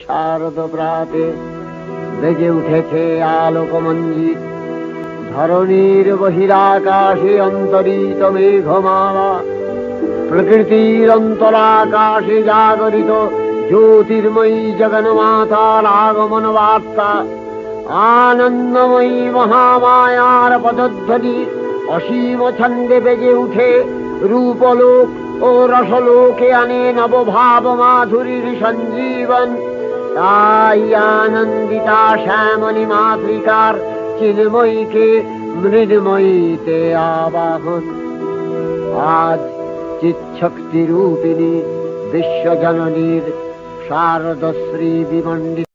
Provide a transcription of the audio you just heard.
শারদ প্রাতে বেজে উঠেছে আলোকমঞ্জিত, ধরণীর বহিরাকাশে অন্তরিত মেঘমালা, প্রকৃতির অন্তরাকাশে জাগরিত জ্যোতির্ময়ী জগন্মাতার আগমন বার্তা, আনন্দময়ী মহামায়ার পদধ্বনি অসীম ছন্দে বেজে উঠে রূপলোক ও রসলোকে আনে নবভাব মাধুরীর সঞ্জীবন। তাই আনন্দিতা শ্যামলী মাতৃকার চিন্ময়ীকে মৃন্ময়ীতে আবাহন। আজ চিৎশক্তি রূপিণী বিশ্বজননীর শারদশ্রী বিমণ্ডিত